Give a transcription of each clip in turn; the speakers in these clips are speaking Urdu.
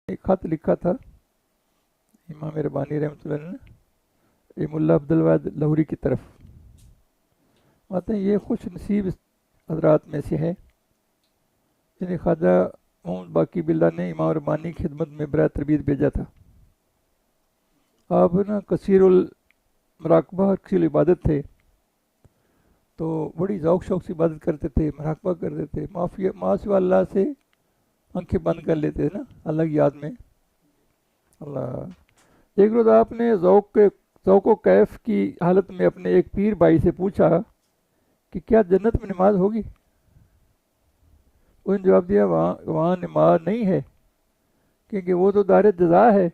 ایک خط لکھا تھا امام ربانی رحمۃ اللہ نے یہ ملا عبدالواحد لاہوری کی طرف، آتے ہیں یہ خوش نصیب حضرات میں سے ہے جنہیں خواجہ محمد باقی باللہ نے امام ربانی کی خدمت میں برائے تربیت بھیجا تھا۔ آپ نا کثیر المراقبہ، کثیر العبادت تھے، تو بڑی ذوق شوق سے عبادت کرتے تھے، مراقبہ کرتے تھے، معافی اللہ سے آنکھیں بند کر لیتے نا اللہ کی یاد میں۔ اللہ، ایک روز آپ نے ذوق و کیف کی حالت میں اپنے ایک پیر بھائی سے پوچھا کہ کیا جنت میں نماز ہوگی؟ انہوں نے جواب دیا وہاں نماز نہیں ہے، کیونکہ وہ تو دار جزا ہے،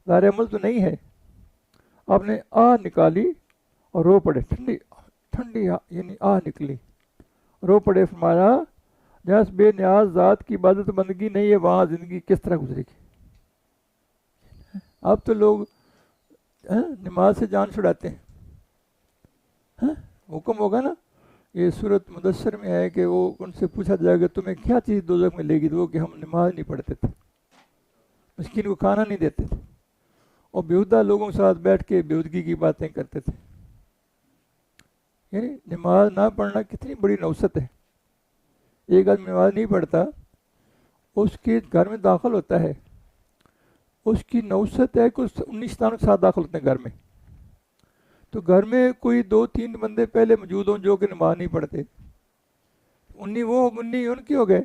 دار عمل تو نہیں ہے۔ آپ نے نکالی اور رو پڑے، ٹھنڈی ٹھنڈی یعنی نکلی، رو پڑے، فرمایا جہاں بے نیاز ذات کی عبادت بندگی نہیں ہے وہاں زندگی کس طرح گزرے گی؟ اب تو لوگ نماز سے جان چھڑاتے ہیں۔ حکم ہوگا نا، یہ صورت مدثر میں ہے کہ وہ ان سے پوچھا جائے گا تمہیں کیا چیز دوزخ میں لے گی، تو وہ کہ ہم نماز نہیں پڑھتے تھے، مسکین کو کھانا نہیں دیتے تھے، اور بیہودہ لوگوں کے ساتھ بیٹھ کے بیہودگی کی باتیں کرتے تھے۔ یعنی نماز نہ پڑھنا کتنی بڑی نوست ہے۔ ایک آدمی نماز نہیں پڑھتا، اس کے گھر میں داخل ہوتا ہے، اس کی نوست ہے کہ 19 شیطانوں کے ساتھ داخل ہوتے ہیں گھر میں، تو گھر میں کوئی 2-3 بندے پہلے موجود ہوں جو کہ نماز نہیں پڑھتے، 19 ان کے ہو گئے،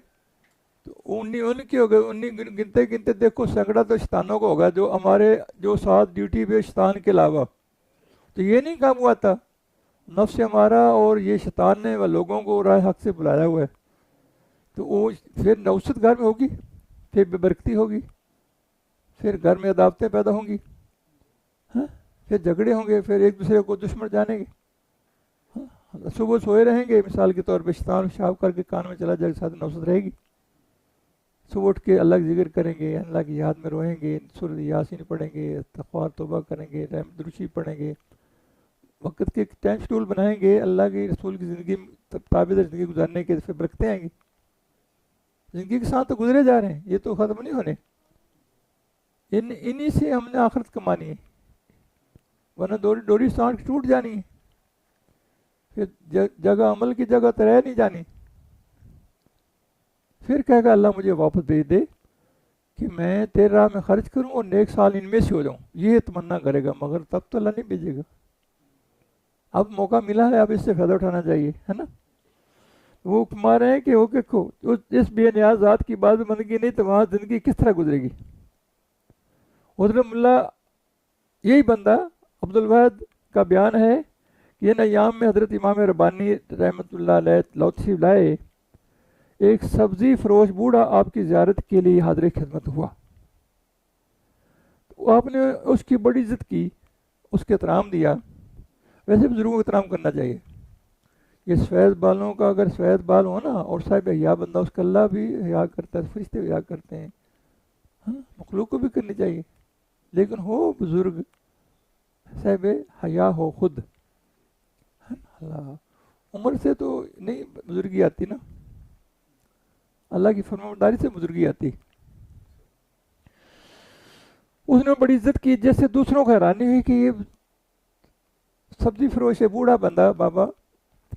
تو 19 ان کے ہو گئے، 19 گنتے گنتے دیکھو سینکڑا تو شیطانوں کو ہوگا جو ہمارے جو ساتھ ڈیوٹی پہ شیطان کے علاوہ، تو یہ نہیں کام ہوا تھا، نفس ہمارا اور یہ شیطان نے لوگوں کو راہ حق سے بلایا ہوا ہے، تو وہ پھر نوست گھر میں ہوگی، پھر بے برکتی ہوگی، پھر گھر میں عداوتیں پیدا ہوں گی، پھر جھگڑے ہوں گے، پھر ایک دوسرے کو دشمن جانیں گے، صبح سوئے رہیں گے، مثال کے طور پہ شیطان پیشاب کر کے کان میں چلا جائے، ساتھ نوست رہے گی، صبح اٹھ کے اللہ کی ذکر کریں گے، اللہ کی یاد میں روئیں گے، سورۃ یاسین پڑھیں گے، استغفار توبہ کریں گے، رحمت درشی پڑھیں گے، وقت کے ٹائم شیڈول بنائیں گے، اللہ کے رسول کی زندگی تابع زندگی گزارنے کے، پھر برکتیں آئیں گی۔ زندگی کے ساتھ تو گزرے جا رہے ہیں، یہ تو ختم نہیں ہونے، انہی سے ہم نے آخرت کمانی ہے، ورنہ ڈوری سانٹ ٹوٹ جانی ہے، پھر جگہ عمل کی جگہ تو رہ نہیں جانی، پھر کہے گا اللہ مجھے واپس بھیج دے کہ میں تیرے راہ میں خرچ کروں اور نیک سال ان میں سے ہو جاؤں، یہ تمنا کرے گا، مگر تب تو اللہ نہیں بھیجے گا۔ اب موقع ملا ہے، اب اس سے فائدہ اٹھانا چاہیے، ہے نا۔ وہ کما رہے ہیں کہ وہ دیکھو جس بے نیاز ذات کی بات بندگی نہیں تو وہاں زندگی کس طرح گزرے گی۔ حضرت ملا یہی بندہ عبدالواحد کا بیان ہے کہ ان ایام میں حضرت امام ربانی رحمۃ اللہ علیہ تشریف لائے، ایک سبزی فروش بوڑھا آپ کی زیارت کے لیے حاضر خدمت ہوا، تو آپ نے اس کی بڑی عزت کی، اس کے احترام دیا، ویسے بزرگوں کو احترام کرنا چاہیے۔ یہ سفید بالوں کا اگر سفید بال ہو نا اور صاحب حیا بندہ، اس کا اللہ بھی حیا کرتا ہے، فرشتے حیا کرتے ہیں، مخلوق کو بھی کرنی چاہیے، لیکن ہو بزرگ صاحب حیا ہو خود، اللہ عمر سے تو نہیں بزرگی آتی نا، اللہ کی فرمانبرداری سے بزرگی آتی۔ اس نے بڑی عزت کی، جیسے دوسروں کو حیرانی ہوئی کہ یہ سبزی فروش ہے، بوڑھا بندہ، بابا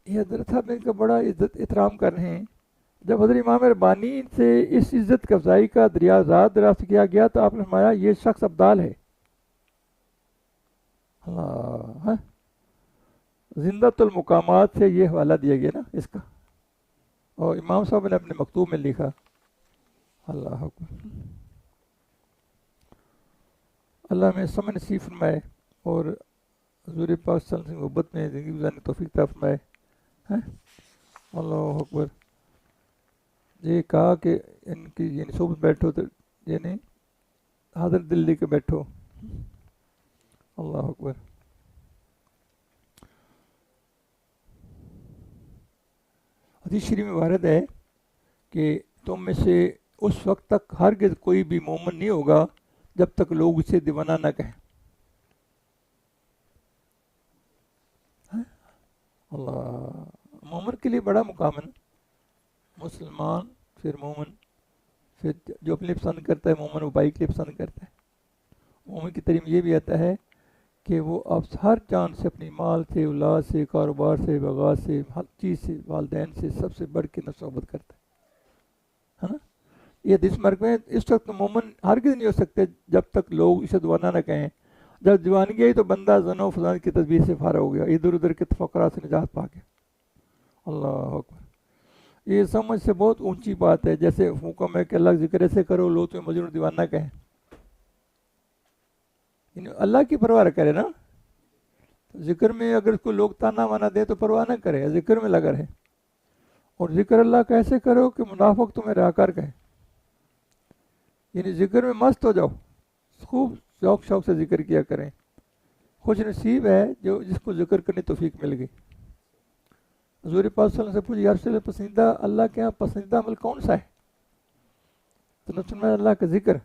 یہ حضرت صاحب ان کا بڑا عزت احترام کر رہے ہیں۔ جب حضرت امام ربانی سے اس عزت کی افزائی کا دریافت کیا گیا تو آپ نے فرمایا یہ شخص ابدال ہے، اللہ، زندۃ المقامات سے یہ حوالہ دیا گیا نا اس کا، اور امام صاحب نے اپنے مکتوب میں لکھا، اللہ اکبر، اللہ میں سمجھ نصیب فرمائے اور حضور پاک صلی اللہ علیہ وسلم کی محبت میں زندگی گزارنے کی توفیق عطا فرمائے۔ اللہ اکبر۔ یہ کہا کہ ان کی یعنی صحبت بیٹھو تو یعنی حاضر دل لے کے بیٹھو، اللہ اکبر۔ حدیث شریف میں وارد ہے کہ تم میں سے اس وقت تک ہرگز کوئی بھی مومن نہیں ہوگا جب تک لوگ اسے دیوانہ نہ کہیں، اللہ، مومن کے لیے بڑا مقام ہے، مسلمان پھر مومن پھر جو اپنی پسند کرتا ہے مومن وہ بھائی کے لیے پسند کرتا ہے. مومن کی تعلیم یہ بھی آتا ہے کہ وہ اب ہر جان سے، اپنی مال سے، اولاد سے، کاروبار سے، بغاوت سے، ہر چیز سے، والدین سے سب سے بڑھ کے صحبت کرتا ہے نا. یہ حدیث مرگ میں اس وقت مومن ہرگز نہیں ہو سکتے جب تک لوگ اسے دوانہ نہ کہیں. جب دیوانگی آئی تو بندہ زن و فساد کی تدبیر سے فارغ ہو گیا، ادھر ادھر کے تفکرات سے نجات پا گیا. اللہ اکبر. یہ سمجھ سے بہت اونچی بات ہے. جیسے حکم ہے کہ اللہ کا ذکر ایسے کرو لوگ تمہیں مجنون دیوانہ کہیں. یعنی اللہ کی پرواہ کرے نا. ذکر میں اگر اس کو لوگ تانا وانا دیں تو پرواہ نہ کرے، ذکر میں لگا رہے. اور ذکر اللہ کا ایسے کرو کہ منافق تمہیں راکار کہے. یعنی ذکر میں مست ہو جاؤ، خوب شوق سے ذکر کیا کریں. خوش نصیب ہے جو جس کو ذکر کرنے توفیق مل گئی. حضور پاک صلی اللہ علیہ وسلم سے پوچھ، یا رسول اللہ پسندیدہ اللہ کے یہاں پسندیدہ عمل کون سا ہے؟ تو نے فرمایا اللہ کا ذکر.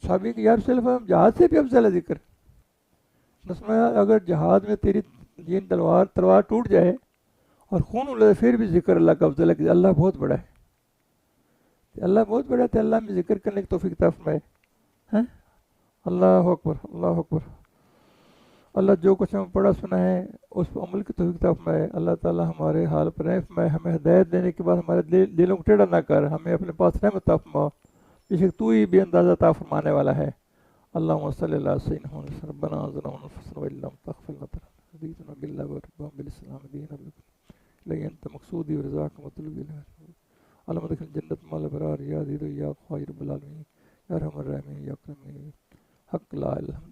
صحابی کہ یا رسول اللہ جہاد سے بھی افضل ہے ذکر. فرمایا اگر جہاد میں تیری یہ تلوار ٹوٹ جائے اور خون اڑے پھر بھی ذکر اللہ کا افضل ہے کہ اللہ بہت بڑا ہے. اللہ بہت بڑا ہے تو اللہ میں ذکر کرنے کی توفیق عطا فرمائے. اللہ اکبر، اللہ اکبر. اللہ جو کچھ ہم پڑھا سنا ہے اس پر عمل کی توفیق عطا فرمائے. اللہ تعالی ہمارے حال پر رحم فرمائے. ہمیں ہدایت دینے کے بعد ہمارے دلوں کو ٹیڑھا نہ کر، ہمیں اپنے پاس رحمت عطا فرما. بے شک تو ہی بے اندازہ عطا فرمانے والا ہے. اللہم صلی اللہ سیدنا محمد ربنا ظلمنا انفسنا وان لم تغفر لنا وترحمنا بالله وربنا بالاسلام دينا لئن انت مقصودي ورضاك مطلوبي اللهم ادخل الجنة مع الابرار يا عزيز يا خير رب العالمين يا ارحم الراحمين يا اكرم حق لا الحمد